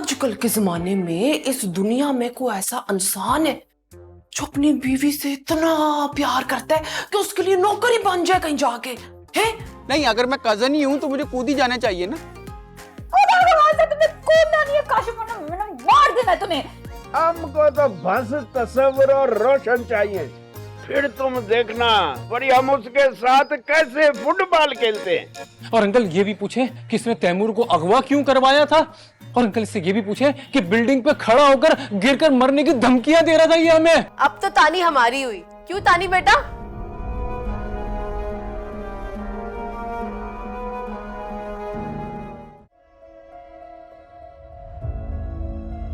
आजकल के जमाने में इस दुनिया में कोई ऐसा इंसान है जो अपनी बीवी से इतना प्यार करता है कि उसके लिए नौकर ही बन जाए कहीं जाके? है नहीं, अगर मैं कजन ही हूँ तो मुझे कूद ही जाना चाहिए ना। तुम्हें कूदना नहीं है काशिफ, मैंने मार देना है तुम्हें। हमको तो बस तस्वीर और रोशन चाहिए, फिर तुम देखना बड़ी हम उसके साथ कैसे फुटबॉल खेलते हैं। और अंकल ये भी पूछे कि इसने तैमूर को अगवा क्यों करवाया था, और अंकल इससे ये भी पूछे कि बिल्डिंग पे खड़ा होकर गिरकर मरने की धमकियां दे रहा था ये हमें। अब तो तानी हमारी हुई। क्यों तानी बेटा?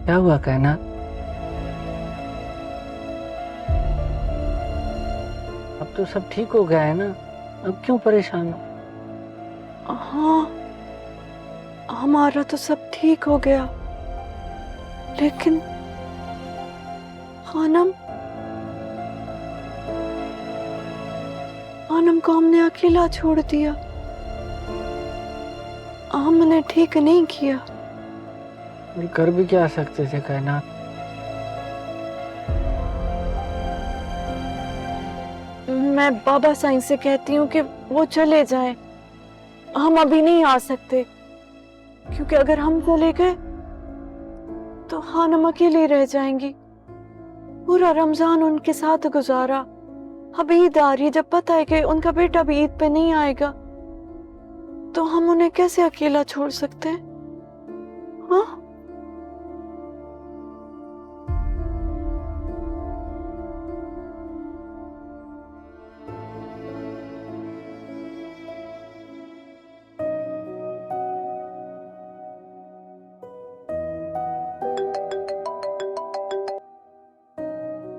क्या हुआ कहना? अब तो सब ठीक हो गया है ना, अब क्यों परेशान हो? हाँ, हमारा तो सब ठीक हो गया, लेकिन खानम को हमने अकेला छोड़ दिया। हमने ठीक नहीं किया। कर भी क्या सकते थे कहना? मैं बाबा साईं से कहती हूँ कि वो चले जाएं। हम अभी नहीं आ सकते, क्योंकि अगर हम चले गए तो खानम अकेली रह जाएंगी। पूरा रमजान उनके साथ गुजारा, अब ईद आ रही है, जब पता है कि उनका बेटा भी ईद पे नहीं आएगा तो हम उन्हें कैसे अकेला छोड़ सकते हैं? हाँ?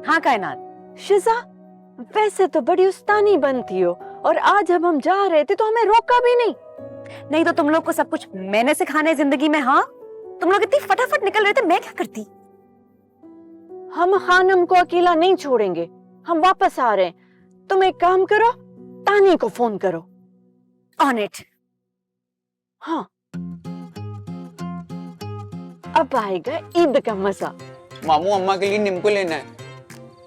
हाँ कायनात। शिजा, वैसे तो बड़ी उस्तानी बनती हो, और आज जब हम जा रहे थे तो हमें रोका भी नहीं। नहीं तो तुम लोग को सब कुछ मैंने सिखाना है जिंदगी में। हाँ, तुम लोग इतनी फटाफट निकल रहे थे, मैं क्या करती? हम खानम को अकेला नहीं छोड़ेंगे, हम वापस आ रहे हैं। तुम एक काम करो, तानी को फोन करो। On it. हाँ, अब आएगा ईद का मजा। मामू अम्मा के लिए निम्को लेना है।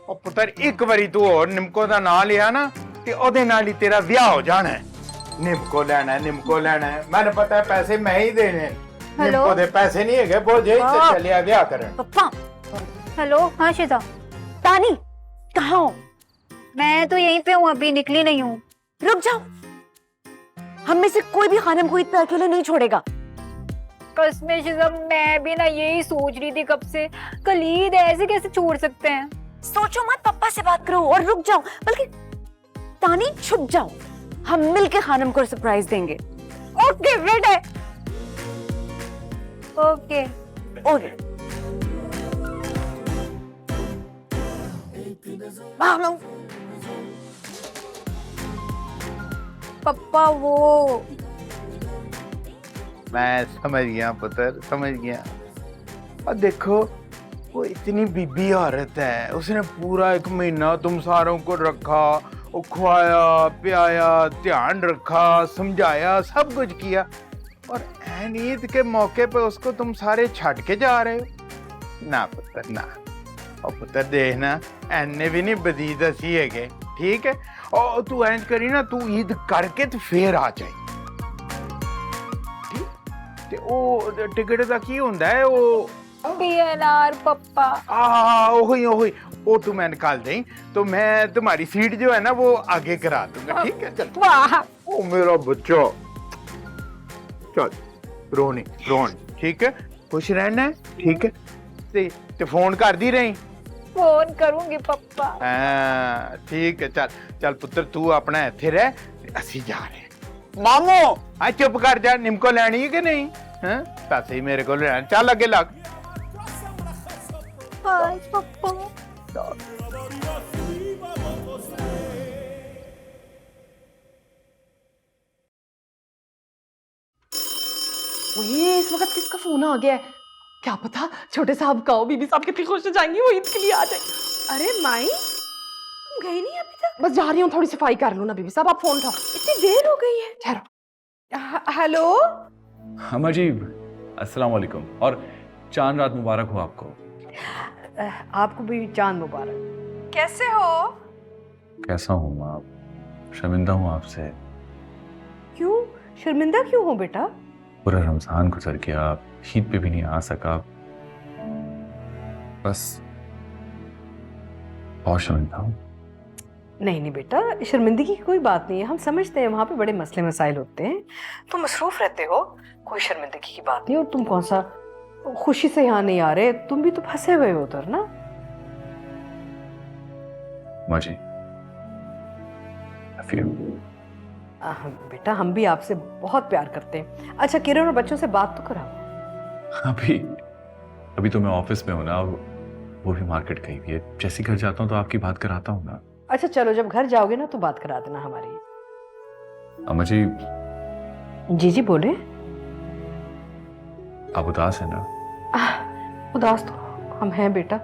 और पुत्र एक बारी तू और निम्को दा नाम लिया ना ते ओदे नाल ही तेरा ब्याह हो जाना है। निम्को लेना है, निम्को लेना है। मैंने पता है पैसे मैं ही देने हैं। निम्को दे पैसे नहीं है, बोझे से चलिया ब्याह करन। पप्पा। हेलो, हाँ शिजा। तानी कहाँ हो? मैं तो यहीं पे हूँ, अभी निकली नहीं हूँ। रुक जाओ, हम में से कोई भी खानम को इतना अकेले नहीं छोड़ेगा। कसमें शिजा, मैं भी ना यही सोच रही थी कब से, कल ईद है, ऐसे कैसे छोड़ सकते हैं? सोचो मत, पप्पा से बात करो और रुक जाओ, बल्कि तानी छुप जाओ, हम मिलके खानम को सरप्राइज देंगे। Okay ready. Okay okay. पप्पा वो मैं समझ गया पुत्र, समझ गया। और देखो वो इतनी बीबी औरत है, उसने पूरा एक महीना तुम सारों को रखा, वो खुआया पियाया, ध्यान रखा, समझाया, सब कुछ किया, और ऐन ईद के मौके पे उसको तुम सारे छੱਡ के जा रहे हो। ना पुत्र ना। और पुत्र देखना ऐने भी नहीं बदी दसी है, ठीक है? और तू ऐंज करी ना, तू ईद करके तो फिर आ जाए। ते ओ टिकट दा की हुंदा है ओ PNR पप्पा। ओही ओही, वो तू मैं निकाल दें तो मैं तुम्हारी सीट जो है ना वो आगे करा दूंगा, ठीक है? चल। वाह, ओ मेरा बच्चा, चल रोनी रोन, ठीक है? खुश रहना है, ठीक है? ते फोन कर दी रही। फोन करूंगी पप्पा। हाँ ठीक है, चल चल पुत्र तू अपना इत्थे रह, असी जा रहे हैं। मामू हाँ चुप कर जा, निम्को लैनी है कि नहीं? हाँ पैसे ही मेरे को लेना, चल अगे लग। हाय पप्पा। ये इस वक्त किसका फोन आ गया है? क्या पता छोटे साहब का हो, बीबी साहब कितनी खुश हो जाएंगी वो ईद के लिए आ जाए। अरे माई, तुम गई नहीं अभी तक? बस जा रही हूँ, थोड़ी सफाई कर लो ना बीबी साहब, आप फोन उठाओ। इतनी देर हो गई है। ठहरो। हेलो अम्मा जी अस्सलाम वालेकुम। और चांद रात मुबारक हो आपको। आपको भी चांद मुबारक। कैसे हो? कैसा हूँ माँ? शर्मिंदा हूँ आपसे। क्यों शर्मिंदा क्यों हो बेटा? पूरा रमजान गुजर गया, ईद पे भी नहीं आ सका, बस बहुत शर्मिंदा हूँ। नहीं नहीं बेटा, शर्मिंदगी की कोई बात नहीं है। हम समझते हैं वहाँ पे बड़े मसले मसाइल होते हैं, तुम मसरूफ रहते हो, कोई शर्मिंदगी की बात नहीं। और तुम कौन सा खुशी से यहाँ नहीं आ रहे? तुम भी तो फंसे हुए हो उधर ना। माँ जी, बेटा हम भी आपसे बहुत प्यार करते हैं। अच्छा किरण और बच्चों से बात तो कराओ। अभी तो मैं ऑफिस में हूँ ना, वो भी मार्केट गई हुई है। जैसे घर जाता हूँ तो आपकी बात कराता हूँ ना। अच्छा चलो, जब घर जाओगे ना तो बात करा देना हमारी। अम्मा जी। जी जी बोले। आप उदास है ना? उदास तो हम हैं बेटा,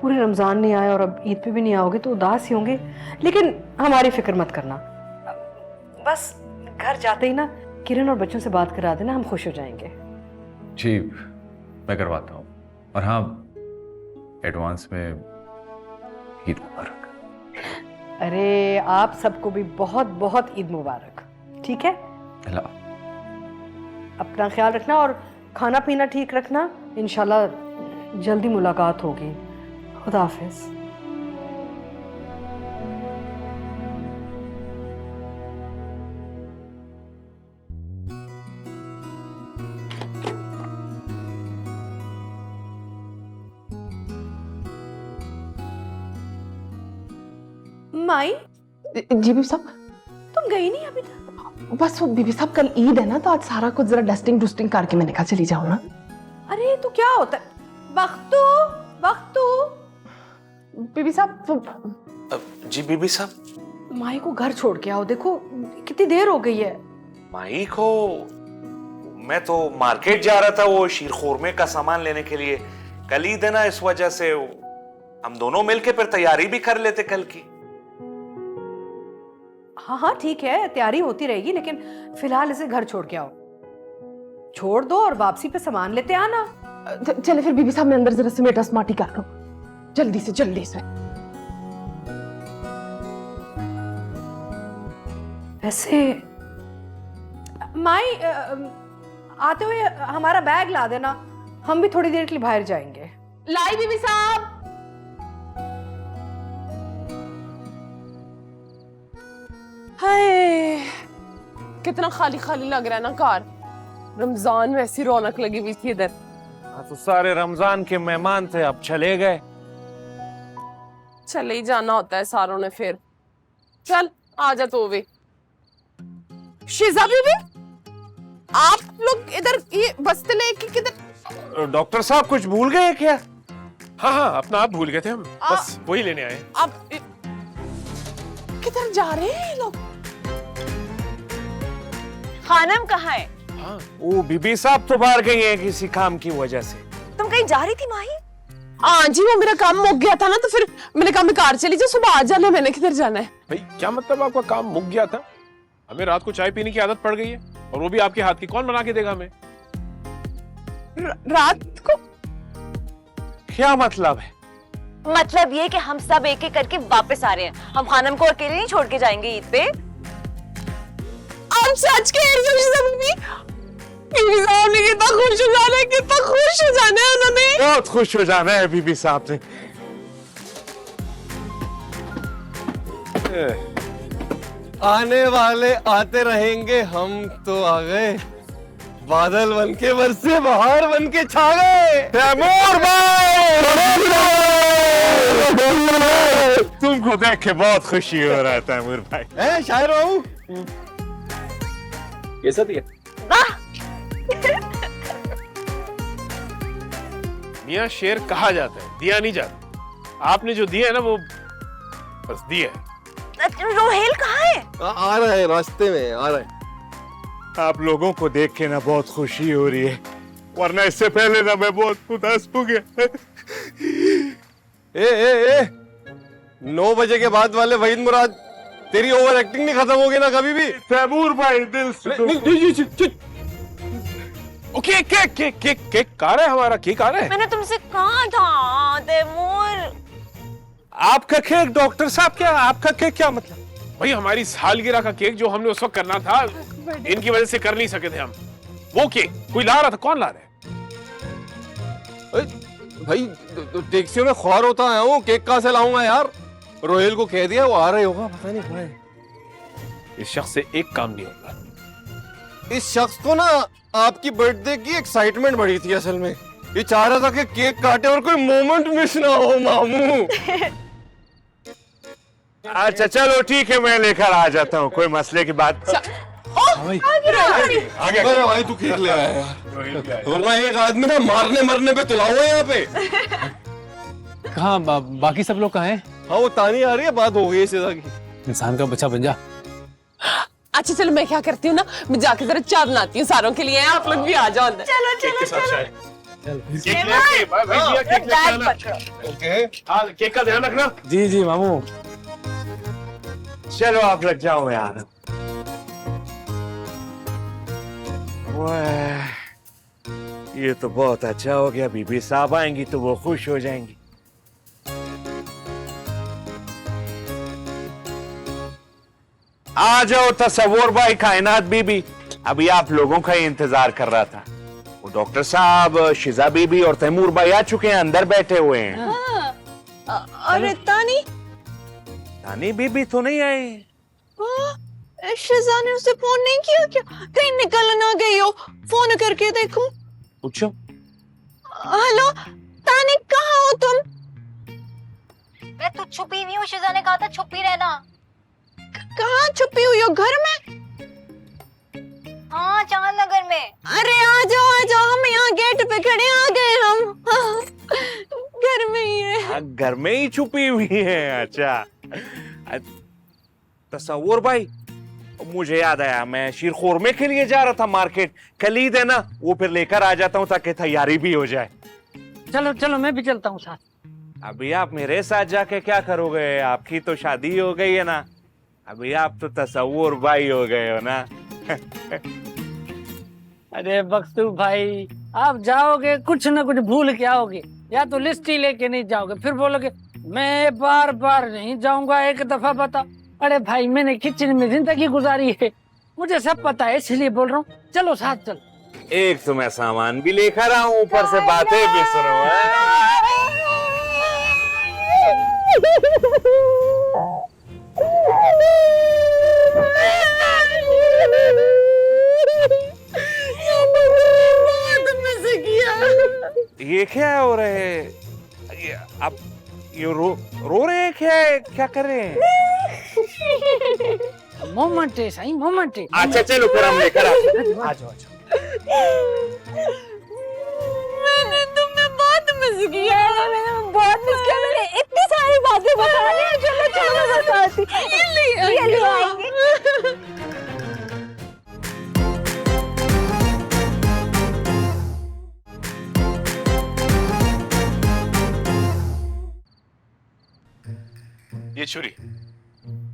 पूरे रमजान नहीं आए और अब ईद पे भी नहीं आओगे तो उदास ही होंगे, लेकिन हमारी फिक्र मत करना। बस घर जाते ही ना किरण और बच्चों से बात करा देना, हम खुश हो जाएंगे। जी मैं करवाता हूँ। और हाँ, एडवांस में ईद मुबारक। अरे आप सबको भी बहुत बहुत ईद मुबारक। ठीक है, अपना ख्याल रखना और खाना पीना ठीक रखना। इंशाल्लाह जल्दी मुलाकात होगी। खुदा हाफिज। माई जी बीबी साहब, तुम गई नहीं अभी तक? बस वो बीबी साहब कल ईद है ना, तो आज सारा कुछ जरा डस्टिंग डुस्टिंग करके मैंने कहा चली जाओ ना। अरे तो क्या होता है? वक्तू वक्तू। बीबी साहब। जी बीबी साहब। माई को घर छोड़ के आओ, देखो कितनी देर हो गई है। माई को? मैं तो मार्केट जा रहा था वो शीर खुरमे का सामान लेने के लिए। कल ईद है ना, इस वजह से हम दोनों मिलके फिर तैयारी भी कर लेते कल की। हाँ हाँ ठीक है, तैयारी होती रहेगी, लेकिन फिलहाल इसे घर छोड़ के आओ। छोड़ दो और वापसी पे सामान लेते आना। चले फिर बीबी साहब, मैं अंदर जरा सिमेटा स्मार्टी कर लूं, जल्दी से जल्दी से। वैसे माई आते हुए हमारा बैग ला देना, हम भी थोड़ी देर के लिए बाहर जाएंगे। लाई बीबी साहब। हाय कितना खाली खाली लग रहा है ना कार। रमजान में ऐसी रौनक लगी हुई थी इधर। तो सारे रमजान के मेहमान थे, अब चले गए। चले ही जाना होता है सारों ने फिर। चल आ जा तो भी। शिजा बीबी, आप लोग इधर ये बस्ते लेके किधर? डॉक्टर साहब कुछ भूल गए क्या? हाँ अपना आप भूल गए थे हम, बस वही लेने आए। आप किधर जा रहे हैं लोग? खानम कहाँ है? हाँ, वो बीबी साहब तो बाहर गई हैं किसी काम की वजह से। तुम कहीं जा रही थी माही? हाँ जी, वो मेरा काम मुक गया था ना, तो फिर मैंने कहा मैं कार चली जाऊँ, सुबह आ जाना। मैंने किधर जाना है? भाई क्या मतलब आपका काम मुक गया था? हमें रात को चाय पीने की आदत पड़ गई है, और वो भी आपके हाथ की। कौन बना के देगा हमें? रात को? क्या मतलब है? मतलब ये कि हम सब एक एक करके वापस आ रहे हैं। हम खानम को अकेले नहीं छोड़ के जाएंगे ईद पे। आप सच कह रही हो बीबी? बीबी साहब ने कितना खुश हो जाना है, कितना खुश हो जाना है उन्होंने। बहुत खुश हो जाना है बीबी साहब ने। आने वाले आते रहेंगे, हम तो आ गए। बादल बन के बरसे, बहार बन के छा गए। तैमूर भाई, तुमको देख के बहुत खुशी हो रहा है तैमूर भाई। है शायर बाबू, कैसा दिया? मियाँ शेर कहा जाता है, दिया नहीं जाता। आपने जो दिया है ना, वो बस दिया है। रोहेल कहाँ है? आ रहा है, रास्ते में आ रहा है। आप लोगों को देख के ना बहुत खुशी हो रही है, वरना इससे पहले ना मैं बहुत उदास हो गया। ए 9 बजे के बाद वाले वहीद मुराद, तेरी ओवर एक्टिंग नहीं खत्म होगी ना कभी भी। तैमूर भाई दिल से okay cake cake cake cake आ रहा है, हमारा केक आ रहा है। मैंने तुमसे कहा था तैमूर। आपका केक डॉक्टर साहब, क्या आपका केक क्या मतलब? भाई हमारी सालगिरह का केक जो हमने उस वक्त करना था, इनकी वजह से कर नहीं सके थे हम। वो केक कोई ला रहा था, कौन ला रहा है? भाई टैक्सी में ख्वार होता आया हूँ, केक कहाँ से लाऊंगा यार? रोहेल को कह दिया, वो आ रहे होगा, पता नहीं कहाँ है। इस शख्स से एक काम नहीं होगा। इस शख्स को ना आपकी बर्थडे की एक्साइटमेंट बढ़ी थी असल में। ये चाह रहा था कि केक काटे और कोई मोमेंट मिस ना हो मामू। अच्छा चलो ठीक है, मैं लेकर आ जाता हूँ, कोई मसले की बात। आगे भाई तू केक ले आया यार, वरना एक आदमी ना मारने मरने पे तुला हुआ है यहाँ पे। कहाँ बाकी सब लोग कहाँ हैं? हाँ वो तानी आ रही है, बात हो गई है सीधा की। इंसान का बच्चा बन जा। अच्छा चलो मैं क्या करती हूँ ना, मैं जाके जरा चाय बनाती हूँ सारों के लिए, आप लोग भी आ जाओ अंदर। चलो चलो चलो। केक का ध्यान रखना। जी जी मामू। चलो आप लग जाओ यार। वाह, ये तो बहुत अच्छा हो गया। बीबी साहब आएंगी तो वो खुश हो जाएंगी। आ जाओ तसव्वुर भाई, कायनात बीबी। अभी आप लोगों का ही इंतजार कर रहा था। वो डॉक्टर साहब, शिजा बीबी और तैमूर भाई आ चुके हैं, अंदर बैठे हुए हैं। अरे तानी तानी बीबी तो नहीं आई। शिजा ने उसे फोन नहीं किया क्या? कहीं निकल ना गई हो, फोन करके देखो। पूछो। हेलो तानी, कहाँ हो तुम? मैं तो छुपी हुई हूँ, शिजा ने कहा था छुपी रहना। कहाँ छुपी हुई हो? घर में? हाँ चांद नगर में। अरे आ जाओ, हम यहाँ गेट पे खड़े, आ गए हम। घर में ही है। घर में ही छुपी हुई है? अच्छा तसव्वुर भाई, मुझे याद आया, मैं शीर खुरमे के लिए जा रहा था मार्केट। कलीद है ना, वो फिर लेकर आ जाता हूँ ताकि तैयारी भी हो जाए। चलो चलो मैं भी चलता हूँ साथ। अभी आप मेरे साथ जाके क्या करोगे? आपकी तो शादी हो गई है ना, अभी आप तो तसव्वुर भाई हो गए हो ना। अरे बख्तू भाई, आप जाओगे कुछ न कुछ भूल के आओगे, या तो लिस्ट ही लेके नहीं जाओगे, फिर बोलोगे मैं बार बार नहीं जाऊंगा, एक दफा बता। अरे भाई मैंने किचन में जिंदगी गुजारी है, मुझे सब पता है, इसलिए बोल रहा हूँ चलो साथ चलो। एक तो मैं सामान भी लेकर आऊं, ऊपर से बातें भी सुनो। ये क्या हो रहे हैं? आप ये रो रहे हैं? क्या कर रहे हैं? मोमेंट है सही, मोमेंट है। अच्छा चलो फिर हम लेकर आ जाओ। मैंने तुम्हें बहुत मिस किया है, मैंने बहुत मिस किया, मैंने इतनी सारी बातें बता दी। चलो चलो बताती। ये ले आएंगे। ये छुरी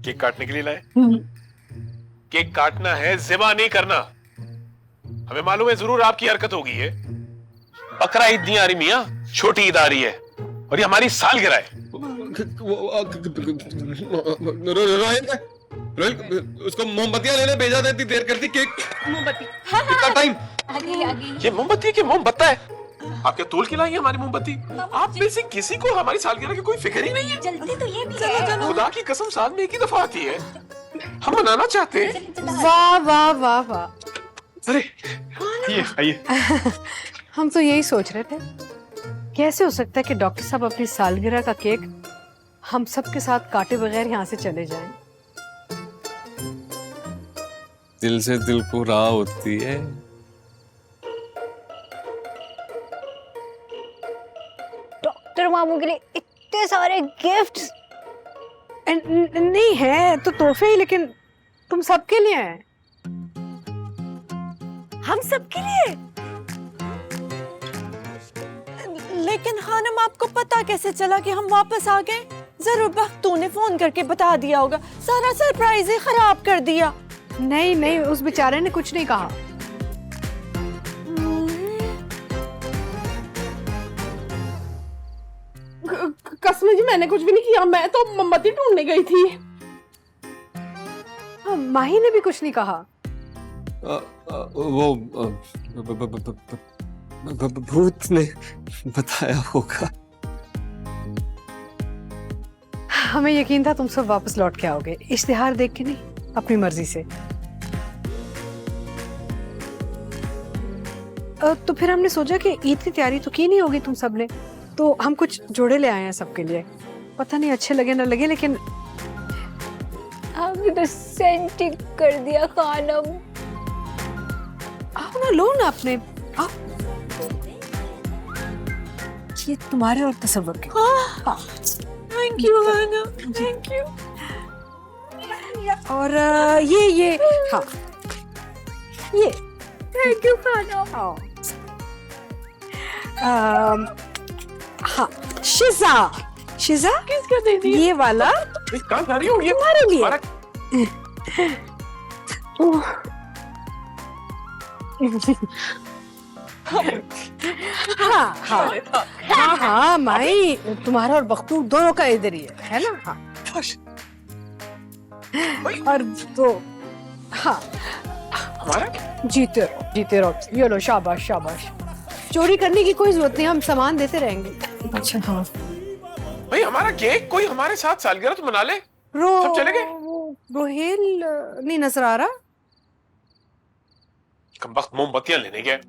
केक काटने के लिए लाए। केक काटना है, ज़िबा नहीं करना। हमें मालूम है जरूर आपकी हरकत होगी है। बकरा ईद नहीं आ रही मियाँ, छोटी ईद आ रही है, और ये हमारी सालगिरह है। उसको मोमबत्तियां लेने भेजा था, इतनी देर करती। केक मोमबत्ती कितना टाइम? ये मोमबत्ती है कि मोमबत्ता है? आप क्या तोल के लाई है हमारी मोमबत्ती? आप में से किसी को हमारी सालगिरह की कोई फिक्र ही नहीं है। जल्दी तो ये भी है। खुदा की कसम साल में एक ही दफा आती है, हम मनाना चाहते हैं। वाह वाह वाह वाह। अरे ये आइए। हम तो यही सोच रहे थे, कैसे हो सकता है कि डॉक्टर साहब अपनी सालगिरह का केक हम सब के साथ काटे बगैर यहाँ से चले जाएं। दिल से दिल को राह होती है। डॉक्टर मामू के लिए इतने सारे गिफ्ट्स। नहीं है तो तोहफे ही, लेकिन तुम सबके लिए हैं। हम सबके लिए? लेकिन खानम आपको पता कैसे चला कि हम वापस आ गए? जरूर बख्तू ने फोन करके बता दिया होगा, सारा सरप्राइज ही खराब कर दिया। नहीं नहीं, उस बेचारे ने कुछ नहीं कहा। कसम जी मैंने कुछ भी नहीं किया, मैं तो मोमबत्ती ढूंढने गई थी। माही ने भी कुछ नहीं कहा। वो भूत ने बताया होगा। हमें यकीन था तुम सब वापस लौट के आओगे, इश्तिहार देख के नहीं, अपनी मर्जी से। तो फिर हमने सोचा कि ईद की तैयारी तो की नहीं होगी तुम सब ने, तो हम कुछ जोड़े ले आए हैं सबके लिए। पता नहीं अच्छे लगे ना लगे, लेकिन आपने तो सेंटिक कर दिया खानम। आओ ना, लो ना अपने, आओ। ये तुम्हारे और तसव्वुर के। Thank you Khanam, thank you. और ये हाँ, ये थैंक यू खानम। हाँ, शिजा किसको दे दी? ये वाला कहाँ जा रही हो? ये तुम्हारे लिए। हाँ माई, तुम्हारा और बख्तूर दोनों का इधर ही है ना? हाँ। और तो हाँ, जीते रहो। ये लो, शाबाश शाबाश। चोरी करने की कोई जरूरत नहीं, हम सामान देते रहेंगे। अच्छा हाँ भाई, हमारा केक कोई हमारे साथ सालगिरह तो मना ले। सब चले गए? रोहेल नहीं नजर आ रहा। कमबख्त मोमबत्तियां लेने गए।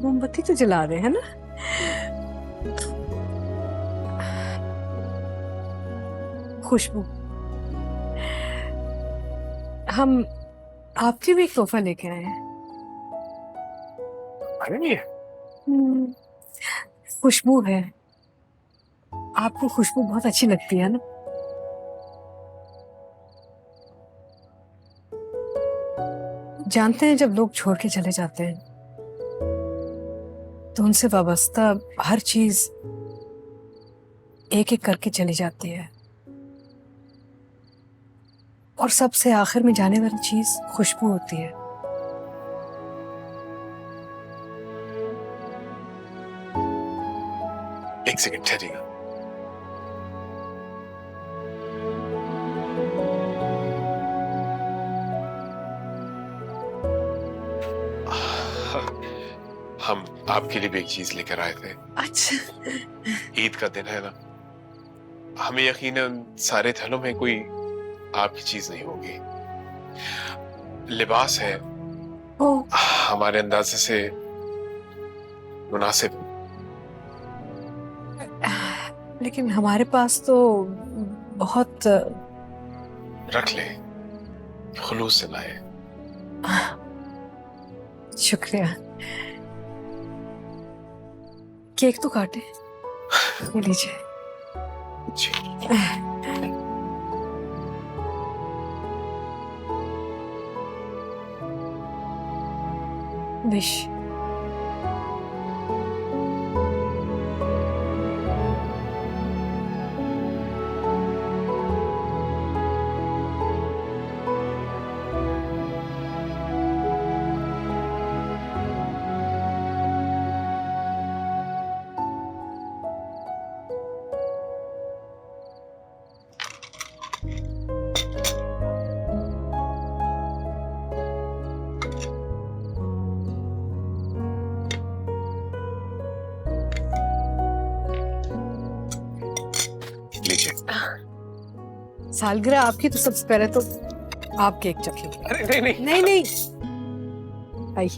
मोमबत्ती तो जला रहे हैं ना? खुशबू, हम आपके भी एक तोहफा लेके आए हैं। अरे नहीं है। खुशबू है। आपको खुशबू बहुत अच्छी लगती है ना? जानते हैं जब लोग छोड़ के चले जाते हैं तो उनसे वाबस्ता हर चीज एक एक करके चली जाती है, और सबसे आखिर में जाने वाली चीज खुशबू होती है। एक सेकंड ठहरिएगा। हम आपके लिए भी एक चीज लेकर आए थे। अच्छा। ईद का दिन है ना, हमें यकीनन सारे थैलों में कोई आपकी चीज नहीं होगी। लिबास है हमारे अंदाजे से मुनासिब, लेकिन हमारे पास तो बहुत। रख ले, खुलूस से लाए। शुक्रिया। केक तो काटे, ये लीजिए। जी। विश। सालगिरह आपकी, तो सबसे पहले तो आप केक चखिए। अरे नहीं नहीं नहीं, आई।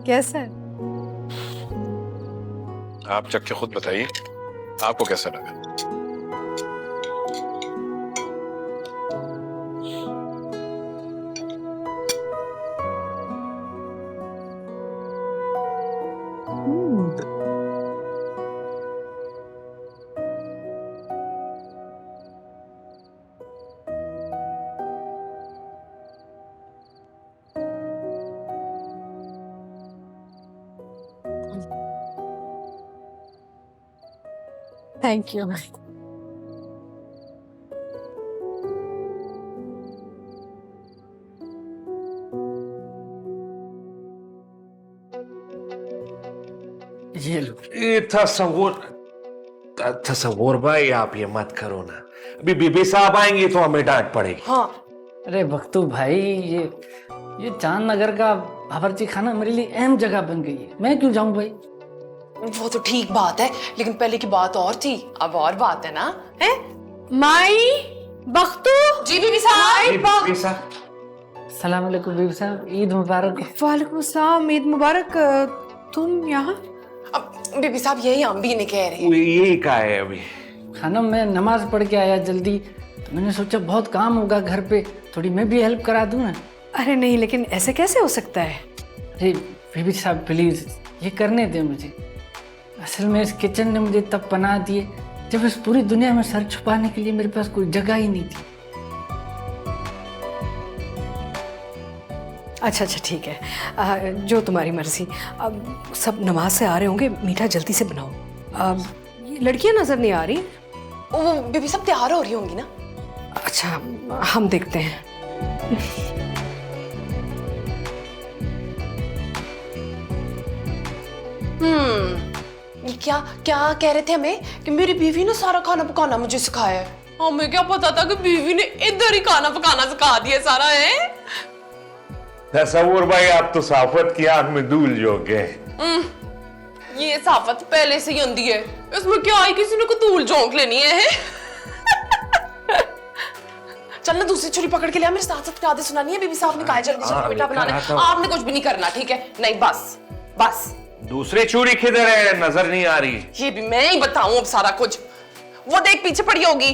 कैसा है? आप चख के खुद बताइए, आपको कैसा लगा? Thank you. ये लो। ये तसव्वुर भाई आप ये मत करो ना, अभी बीबी साहब आएंगे तो हमें डांट पड़ेगी। हाँ अरे भक्तू भाई, ये चांद नगर का बावर्ची खाना मेरे लिए अहम जगह बन गई है, मैं क्यों जाऊं भाई? वो तो ठीक बात है, लेकिन पहले की बात और थी, अब और बात है ना। है माई बख्तू जी बीबी साहब। सलाम अलैकुम बीबी साहब, ईद मुबारक। वालेकुम सलाम, ईद मुबारक। तुम यहाँ? अब बीबी साहब यही हम भी नहीं कह रहे हैं। यही कहा है अभी। खाना मैं नमाज पढ़ के आया जल्दी, तो मैंने सोचा बहुत काम होगा घर पे, थोड़ी मैं भी हेल्प करा दूं ना। अरे नहीं, लेकिन ऐसे कैसे हो सकता है? अरे बीबी साहब प्लीज ये करने दे मुझे। असल में इस किचन ने मुझे तब पनाह दिए जब इस पूरी दुनिया में सर छुपाने के लिए मेरे पास कोई जगह ही नहीं थी। अच्छा ठीक है, जो तुम्हारी मर्जी। अब सब नमाज से आ रहे होंगे, मीठा जल्दी से बनाओ। ये लड़कियां नजर नहीं आ रही। वो बीबी साहब तैयार हो रही होंगी ना? अच्छा हम देखते हैं। ये क्या कह रहे थे हमें कि मेरी बीवी ने सारा खाना पकाना मुझे सिखाया है। हमें क्या पता था कि बीवी ने इधर ही खाना पकाना सिखा दिया सारा है। तसव्वुर भाई आप तो साफत की आग में धूल झोंके। ये साफत पहले से ही आंदी है, इसमें क्या है, किसी ने को धूल झोंक लेनी है। चल ना दूसरी छुरी पकड़ के लिया, मेरे साथ साथ यादें सुनानी है। बीबी साहब ने कहा जल्दी जल्दी मीठा बनाना है, आपने कुछ भी नहीं करना, ठीक है? नहीं बस। दूसरी चूड़ी किधर है, नजर नहीं आ रही। ये भी मैं ही बताऊं अब सारा कुछ। वो देख पीछे पड़ी होगी।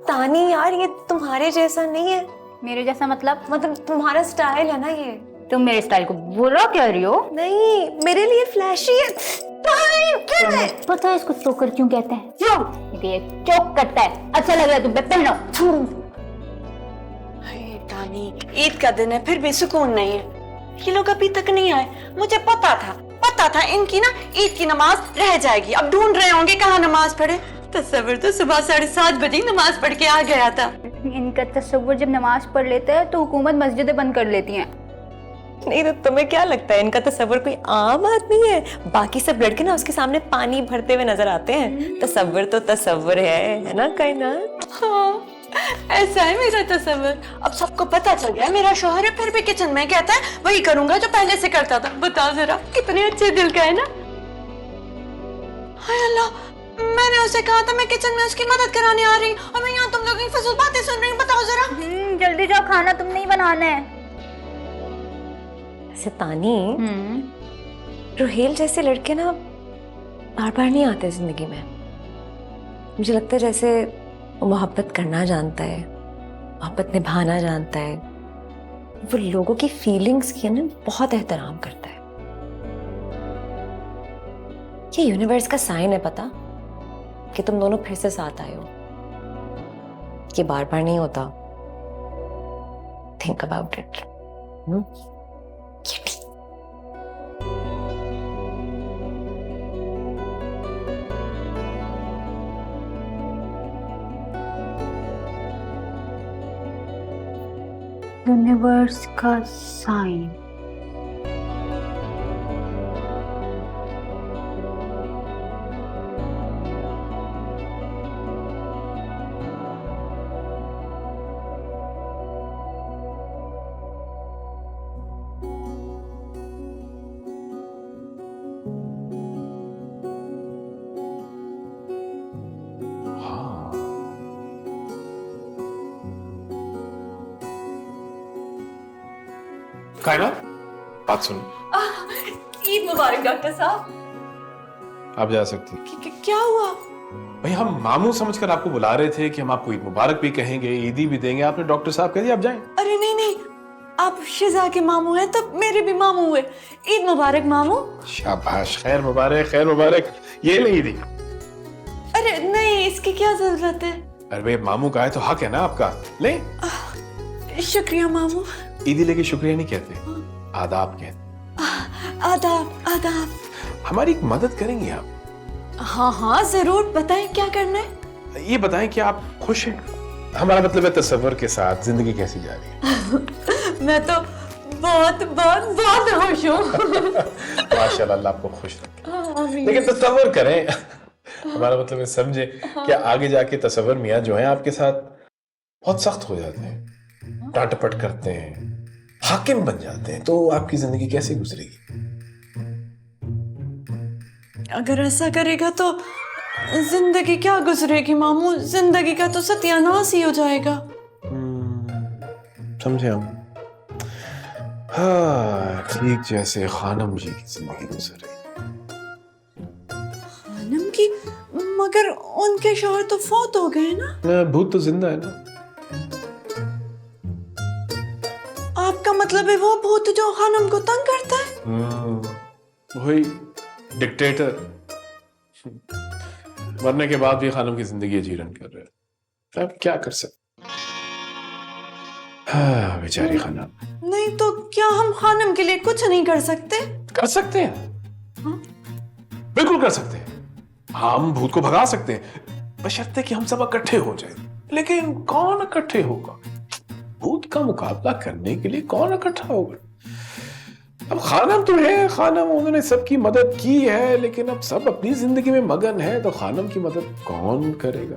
तानी यार, ये तुम्हारे जैसा नहीं है। मेरे जैसा मतलब तुम्हारा स्टाइल है ना ये। तुम मेरे स्टाइल को बुरा कह रही हो? नहीं, मेरे लिए फ्लैशी है। क्या है? पता है इसको चोकर क्यों कहते हैं? क्यों? क्योंकि ये चोक करता है। अच्छा लग रहा है तुम पे, पहनो। तानी, ईद का दिन है, फिर भी सुकून नहीं है। ये लोग अभी तक नहीं आए। मुझे पता था इनकी ना ईद की नमाज रह जाएगी। अब ढूंढ रहे होंगे कहाँ नमाज पढ़े। तस्वीर तो सुबह 7:30 बजे नमाज पढ़ के आ गया था। इनका तस्वीर जब नमाज पढ़ लेते हैं तो हुकूमत मस्जिदें बंद कर लेती हैं। नहीं तो तुम्हें क्या लगता है इनका तस्वीर कोई आम आदमी है? बाकी सब लड़के ना उसके सामने पानी भरते हुए नजर आते हैं। तस्वीर तो तस्वीर है ना कायनात? हाँ, ऐसा है मेरा तस्वीर। अब सबको पता चल गया मेरा शौहर है, फिर भी किचन में कहता है वही करूंगा जो पहले से करता था। बताओ जरा, कितने अच्छे दिल का है ना। हाय अल्लाह, मैंने उसे कहा था मैं किचन में उसकी मदद कराने आ रही हूँ और मैं यहाँ तुम लोगों की फजूल बातें सुन रही हूँ। बताओ जरा। जल्दी जाओ, खाना तुम नहीं बनाना है। तानी, रोहेल जैसे लड़के ना बार बार नहीं आते जिंदगी में। मुझे लगता है जैसे वो मोहब्बत करना जानता है, मोहब्बत निभाना जानता है, वो लोगों की फीलिंग्स की ना बहुत एहतराम करता है। ये यूनिवर्स का साइन है पता, कि तुम दोनों फिर से साथ आए हो। ये बार बार नहीं होता। Think about it. यूनिवर्स का साइन। कायना, बात सुन। ईद मुबारक डॉक्टर साहब। आप जा सकती हैं। क्या हुआ? भाई हम मामू समझकर आपको बुला रहे थे कि हम आपको ईद मुबारक भी कहेंगे, ईदी भी देंगे। आपने डॉक्टर साहब कह दिया आप जाएं। अरे नहीं, आप शिजा के मामू हैं तो मेरे भी मामू हुए। ईद मुबारक मामू। शाबाश, खैर मुबारक। ये ले ईदी। अरे नहीं, इसकी क्या जरूरत है? अरे भाई मामू का है तो हक है ना आपका, ले। शुक्रिया मामू। ईदी लेके शुक्रिया नहीं कहते, आदाब कहते। आदाब आदाब। हमारी एक मदद करेंगे आप? हाँ हाँ जरूर, बताएं क्या करना है। ये बताएं कि आप खुश हैं? हमारा मतलब है तसव्वुर के साथ जिंदगी कैसी जा रही है? मैं तो बहुत बहुत बहुत खुश हूँ। माशाल्लाह, अल्लाह आपको खुश रखे। लेकिन तसव्वुर करें, हमारा मतलब है समझे कि आगे जाके तसव्वुर मियाँ जो है आपके साथ बहुत सख्त हो जाते हैं, डांटपट करते हैं, हाकिम बन जाते हैं, तो आपकी जिंदगी कैसे गुजरेगी? अगर ऐसा करेगा तो जिंदगी क्या गुजरेगी मामू, जिंदगी का तो सत्यानाश ही हो जाएगा। समझे हम। हाँ, ठीक जैसे खानम जी की जिंदगी गुजर रही। खानम की? मगर उनके शौहर तो फौत हो गए ना। भूत तो जिंदा है ना। आपका मतलब है वो भूत जो खानम को तंग करता है? वही डिक्टेटर, मरने के बाद भी खानम की जिंदगी अजीरन कर रहे हैं। अब क्या कर सकते? हाँ, बेचारी खानम। नहीं तो क्या हम खानम के लिए कुछ नहीं कर सकते? कर सकते हैं। बिल्कुल कर सकते हैं। हम भूत को भगा सकते हैं, बशर्ते कि हम सब इकट्ठे हो जाएं। लेकिन कौन इकट्ठे होगा? भूत का मुकाबला करने के लिए कौन इकट्ठा होगा? अब खानम तो है, खानम उन्होंने सबकी मदद की है, लेकिन अब सब अपनी जिंदगी में मगन है, तो खानम की मदद कौन करेगा?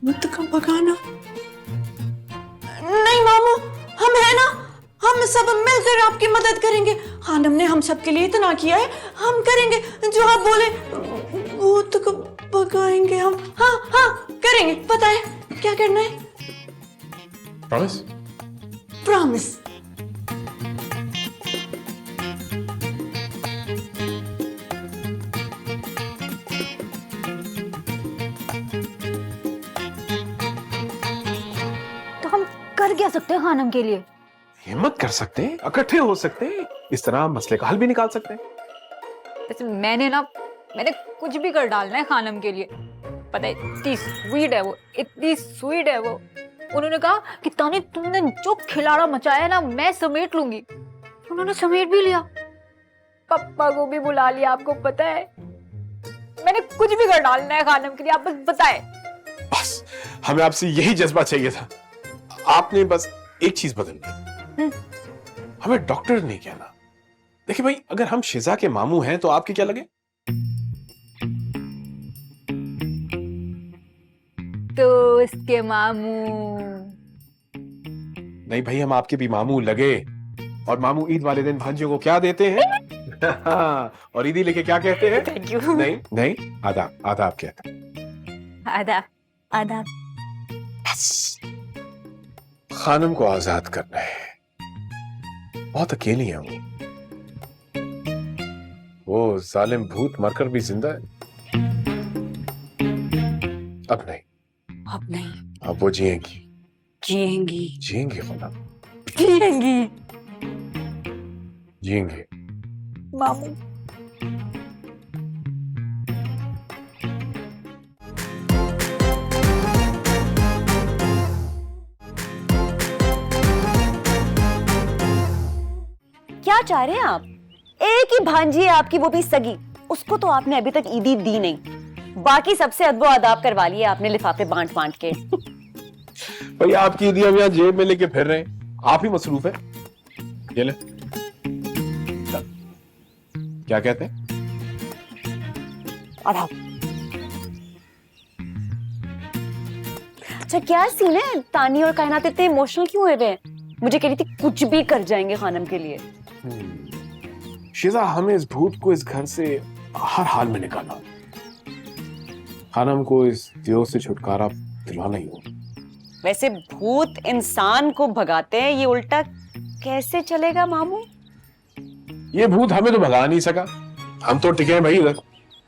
भूत का भगाना? नहीं मामू, हम है ना, हम सब मिलकर आपकी मदद करेंगे। खानम ने हम सब के लिए इतना किया है, हम करेंगे जो आप बोले। भूत को भगाएंगे हम। हाँ हाँ करेंगे, पता है क्या करना है। प्रॉमिस? प्रॉमिस। तो हम कर क्या सकते हैं खानम के लिए? हिम्मत कर सकते हैं, इकट्ठे हो सकते हैं, इस तरह मसले का हल भी निकाल सकते हैं। वैसे मैंने कुछ भी कर डालना है खानम के लिए। पता है, इतनी स्वीट है वो, इतनी स्वीट है वो। उन्होंने कहा कि तानी तुमने जो खिलाड़ा मचाया ना, मैं समेट लूंगी। उन्होंने समेट भी लिया, पप्पा को भी बुला लिया। आपको पता है, मैंने कुछ भी कर डालना है खानम के लिए, आप बस बताएं। बस हमें आपसे यही जज्बा चाहिए था। आपने बस एक चीज बदलनी। हमें डॉक्टर नहीं कहना। देखिए भाई, अगर हम शिजा के मामू हैं तो आपके क्या लगे? तो इसके मामू। नहीं भाई, हम आपके भी मामू लगे। और मामू ईद वाले दिन भांजियों को क्या देते हैं? और ईदी लेके क्या कहते हैं? Thank you. नहीं नहीं, आदाब, आदाब कहते हैं। आदाब आदाब। बस खानम को आजाद करना है। बहुत अकेली है वो जालिम भूत मरकर भी जिंदा है। अब नहीं, अब नहीं, अब वो जिएंगी। जिएंगी, जिएंगी खानम, जिएंगी जिएंगे। मामू। क्या चाह रहे हैं आप? एक ही भांजी है आपकी, वो भी सगी। उसको तो आपने अभी तक ईदी दी नहीं। बाकी सबसे अदबो आदाब करवा लिए आपने लिफाफे बांट बांट के। भाई आपकी ईदी हम यहाँ जेब में लेके फिर रहे हैं, आप ही मसरूफ है। ये ले, क्या कहते हैं? आदाब। अच्छा क्या सीन है? तानी और कायनात इतने इमोशनल क्यों हुए हैं? मुझे कह रही थी कुछ भी कर जाएंगे खानम के लिए। शिजा, हमें इस भूत को इस घर से हर हाल में निकालना। खानम को इस दियो से छुटकारा दिलवाना ही होगा। वैसे भूत इंसान को भगाते हैं, ये उल्टा कैसे चलेगा मामू? ये भूत हमें तो भगा नहीं सका, हम तो टिके हैं भाई इधर।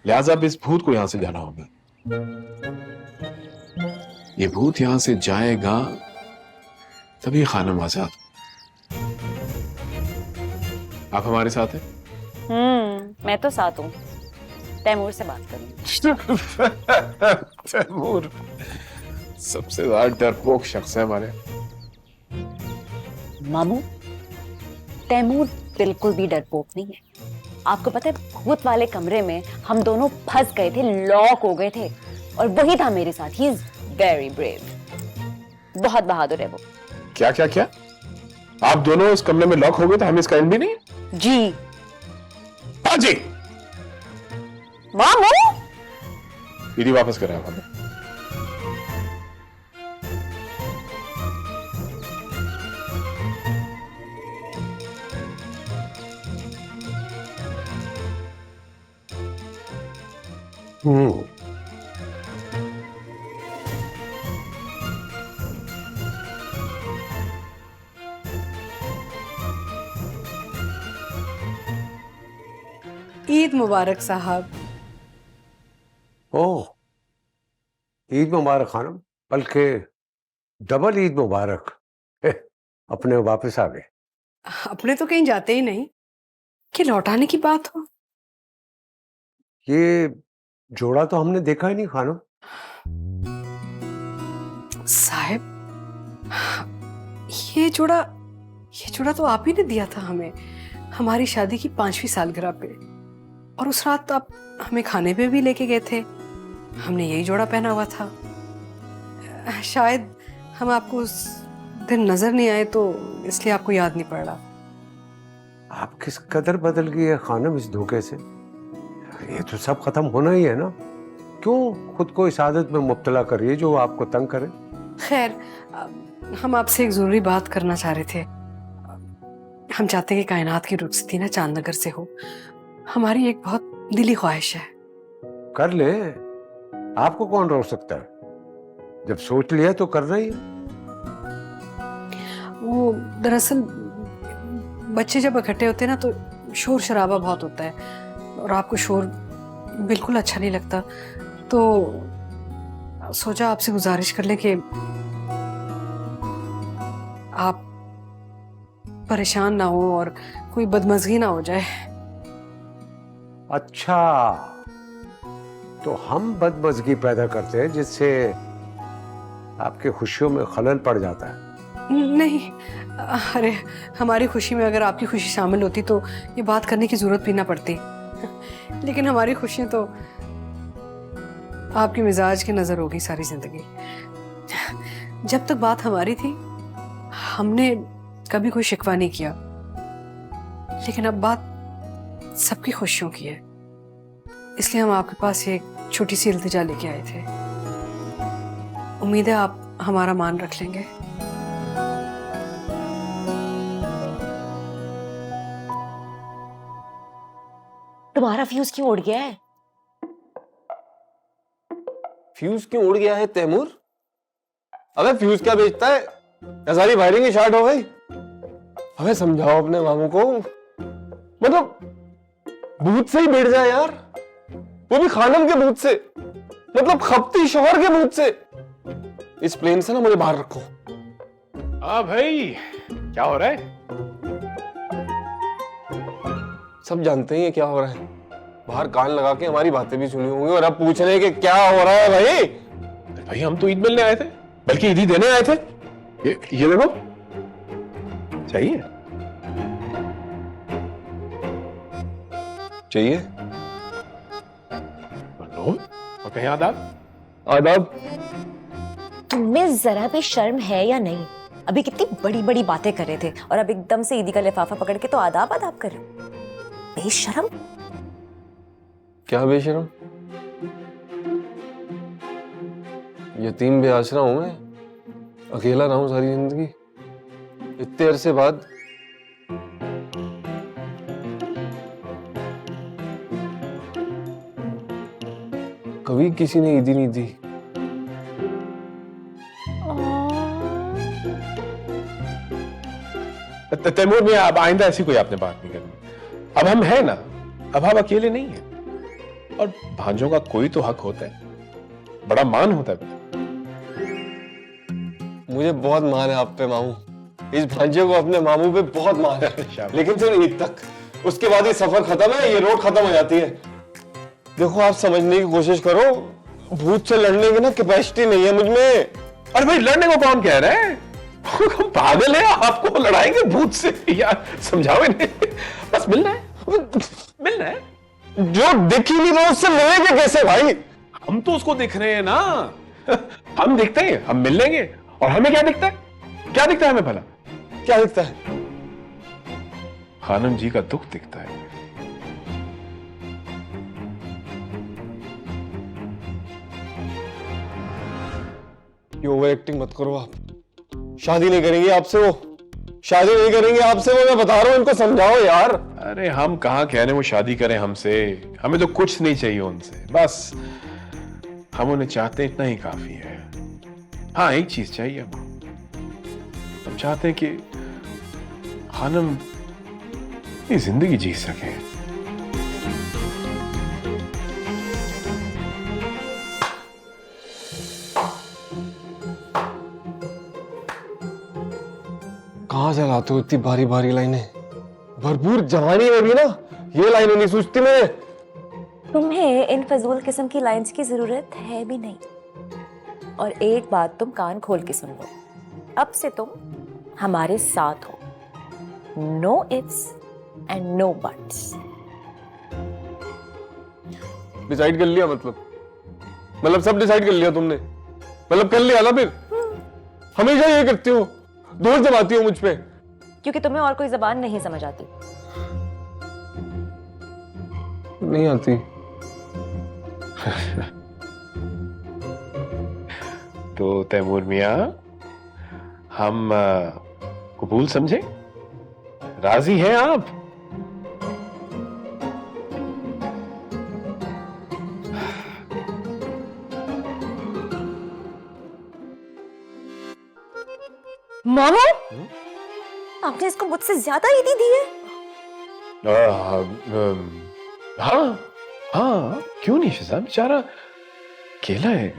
लिहाजा अब इस भूत को यहां से जाना होगा। ये भूत यहां से जाएगा तभी खानम आजाद। आप हमारे साथ हैं? मैं तो साथ हूँ। तैमूर से बात करूँ। तैमूर सबसे ज्यादा डरपोक शख्स है हमारे। मामू, तैमूर बिल्कुल भी डरपोक नहीं है। आपको पता है, भूत वाले कमरे में हम दोनों फंस गए थे, लॉक हो गए थे, और वही था मेरे साथ। ही इज वेरी ब्रेव, बहुत बहादुर है वो। क्या क्या क्या? आप दोनों उस कमरे में लॉक हो गए थे, हमें इसका भी नहीं? जी हाँ जी। मामू, दीदी वापस करें हमें। ईद मुबारक साहब। ओह, ईद मुबारक खानम, बल्कि डबल ईद मुबारक। अपने वापस आ गए? अपने तो कहीं जाते ही नहीं कि लौटाने की बात हो। ये जोड़ा तो हमने देखा ही नहीं खानम। साहब, ये जोड़ा तो आप ही ने दिया था हमें हमारी शादी की 5वीं सालगिरह पे, और उस रात आप हमें खाने पे भी लेके गए थे। हमने यही जोड़ा पहना हुआ था। शायद हम आपको उस दिन नजर नहीं आए तो इसलिए आपको याद नहीं पड़ रहा। आप किस कदर बदल गई है खानम इस धोखे से। ये तो सब खत्म होना ही है ना। क्यों खुद को इस आदत में मुब्तला करिए जो आपको तंग करे। खैर, हम आपसे एक जरूरी बात करना चाह रहे थे। हम चाहते हैं कि कायनात की रुखसती ना चांदनगर से हो। हमारी एक बहुत दिली ख्वाहिश है। कर ले, आपको कौन रोक सकता है। जब सोच लिया तो करना ही है। वो दरअसल बच्चे जब इकट्ठे होते हैं ना तो शोर शराबा बहुत होता है, और आपको शोर बिल्कुल अच्छा नहीं लगता। तो सोचा आपसे गुजारिश कर लें कि आप परेशान ना हो और कोई बदमज़गी ना हो जाए। अच्छा, तो हम बदमज़गी पैदा करते हैं जिससे आपकी खुशियों में खलल पड़ जाता है। नहीं, अरे हमारी खुशी में अगर आपकी खुशी शामिल होती तो ये बात करने की जरूरत भी ना पड़ती। लेकिन हमारी खुशियां तो आपके मिजाज की नजर होगी सारी जिंदगी। जब तक बात हमारी थी हमने कभी कोई शिकवा नहीं किया, लेकिन अब बात सबकी खुशियों की है, इसलिए हम आपके पास एक छोटी सी इल्तिजा लेके आए थे। उम्मीद है आप हमारा मान रख लेंगे। तुम्हारा फ्यूज क्यों उड़ गया है? फ्यूज क्यों उड़ गया है तैमूर? अबे फ्यूज क्या बेचता है? या सारी वायरिंग शॉर्ट हो गई? हमें समझाओ अपने मामू को। मतलब भूत से ही बैठ जाए यार, वो भी खानम के भूत से, मतलब खपती शोहर के भूत से। इस प्लेन से ना मुझे बाहर रखो। हाँ भाई, क्या हो रहा है? सब जानते हैं ये क्या हो रहा है। बाहर कान लगा के हमारी बातें भी सुनी होंगी और अब पूछ रहे हैं कि क्या हो रहा है भाई। भाई हम तो ईद मिलने आए थे, बल्कि ईद ही देने आए थे। ये देखो, चाहिए चाहिए और कहीं आदाब। आदाब। तुम्हें जरा भी शर्म है या नहीं? अभी कितनी बड़ी बड़ी बातें कर रहे थे और अब एकदम से ईदी का लिफाफा पकड़ के तो आदाब आदाब कर रहे हो। बेशरम। क्या बेशरम? यतीम बेआसरा हूं मैं, अकेला रहा हूं सारी जिंदगी। इतने अरसे बाद कभी किसी ने ईदी नहीं दी। तैमूर में अब आइंदा ऐसी कोई आपने बात नहीं करनी। अब हम हैं ना, अब आप अकेले नहीं हैं, और भांजों का कोई तो हक होता है, बड़ा मान होता है। मुझे बहुत मान है आप पे मामू। इस भांजे को अपने मामू पे बहुत मान है। लेकिन सिर्फ ईद तक, उसके बाद ये सफर खत्म है, ये रोड खत्म हो जाती है। देखो आप समझने की कोशिश करो, भूत से लड़ने की ना कैपेसिटी नहीं है मुझ में। अरे भाई लड़ने को कौन कह रहा है? पागल है, आपको लड़ाएंगे भूत से यार, समझाओ इन्हें। बस मिलना है। जो दिख ही नहीं रहा उससे मिलेंगे कैसे भाई? हम तो उसको दिख रहे हैं ना। हम दिखते हैं, हम मिल लेंगे। और हमें क्या दिखता है? क्या दिखता है हमें भला? क्या दिखता है? खानम जी का दुख दिखता है। ये ओवर एक्टिंग मत करो आप। शादी नहीं करेंगे आपसे वो, शादी नहीं करेंगे आपसे वो, मैं बता रहा हूं, इनको समझाओ यार। अरे हम कहाँ कह रहे हैं वो शादी करें हमसे, हमें तो कुछ नहीं चाहिए उनसे, बस हम उन्हें चाहते हैं, इतना ही काफी है। हाँ एक चीज चाहिए, हम चाहते हैं कि खानम अपनी जिंदगी जी सके। कहां से लाते हो इतनी भारी भारी लाइनें? भरपूर जवानी में भी ना ये लाइनें नहीं सूझती मैं। तुम्हें इन फजूल किस्म की लाइंस की जरूरत है भी नहीं। और एक बात तुम कान खोल के सुन लो, अब से तुम हमारे साथ हो। No ifs and no buts. Decide कर लिया मतलब सब डिसाइड कर लिया तुमने? मतलब कर लिया ना फिर? हमेशा ये करती हो, दोष जमाती हो मुझ पे। क्योंकि तुम्हें और कोई जबान नहीं समझ आती। नहीं आती। तो तैमूर मियां, हम कबूल समझे? राजी हैं आप? मामा, आपने इसको मुझसे ज्यादा ईदी दी है। हाँ क्यों नहीं शहजाद, बेचारा अकेला है,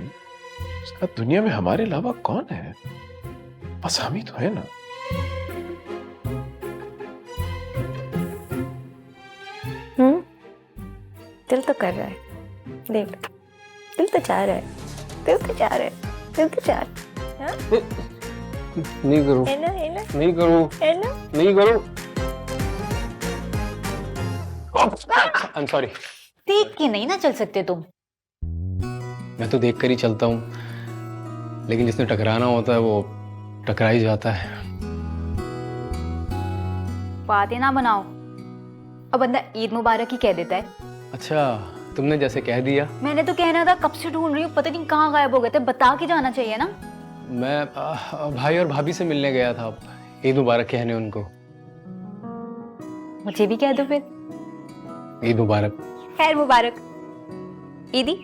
उसका दुनिया में हमारे अलावा कौन है? बस हम ही तो है ना। दिल तो कर रहा है, देख लो, दिल तो चाह रहा है, दिल तो चाह रहा है, दिल तो चाह रहा है। नहीं करूं, है ना, नहीं करूं, है ना। नहीं करूं। I am sorry. देख के नहीं ना चल सकते तुम। मैं तो देख कर ही चलता हूँ, लेकिन जिसने टकराना होता है वो टकरा ही जाता है। बातें ना बनाओ, और बंदा ईद मुबारक ही कह देता है। अच्छा, तुमने जैसे कह दिया। मैंने तो कहना था, कब से ढूंढ रही हूँ, पता नहीं कहाँ गायब हो गए थे, बता के जाना चाहिए ना। मैं भाई और भाभी से मिलने गया था, ईद मुबारक कहने उनको। मुझे भी कह दो फिर। ईद मुबारक। खैर मुबारक। ईदी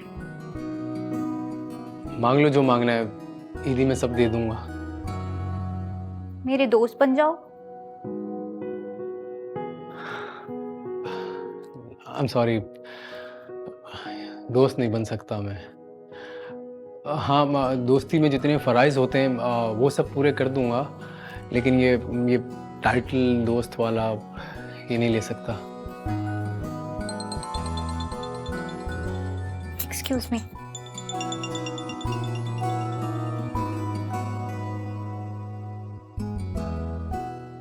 मांग लो जो मांगना है, ईदी में सब दे दूंगा। मेरे दोस्त बन जाओ। आई एम सॉरी, दोस्त नहीं बन सकता मैं। हाँ, दोस्ती में जितने फ़राइज़ होते हैं वो सब पूरे कर दूंगा, लेकिन ये टाइटल दोस्त वाला ये नहीं ले सकता। Excuse me.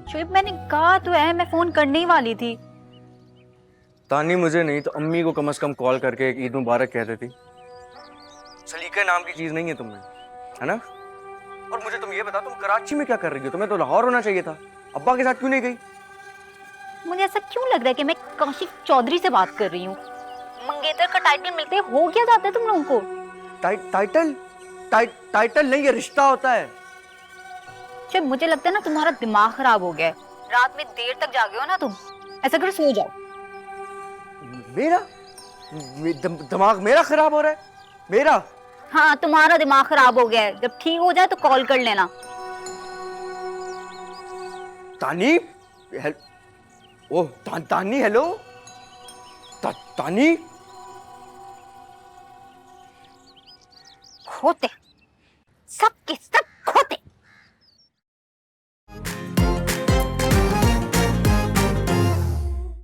शुएब, मैंने कहा तो है, मैं फोन करने ही वाली थी। तानी मुझे नहीं तो अम्मी को कम से कम कॉल करके एक ईद मुबारक कह देती। सलीका नाम की चीज नहीं है तुमने, है ना? और मुझे तुम ये बता, तुम कराची में क्या कर रही हो? तुम्हें तो लाहौर होना चाहिए था। अब्बा के साथ क्यों नहीं गई? मुझे ऐसा क्यों लग रहा है कि मैं कौशिक चौधरी से बात कर रही हूँ? मंगेतर का टाइटल मिलते हो क्या जाता है तुम लोगों को? टाइटल नहीं, ये रिश्ता होता है। शुएब, मुझे लगता है ना तुम्हारा दिमाग खराब हो गया है। रात में देर तक जागे हो ना तुम, ऐसा करो सो जाओ। मेरा दिमाग मेरा खराब हो रहा है? मेरा? हाँ, तुम्हारा दिमाग खराब हो गया है। जब ठीक हो जाए तो कॉल कर लेना। तानी, ओह तानी, हेलो तानी। होते सब के सब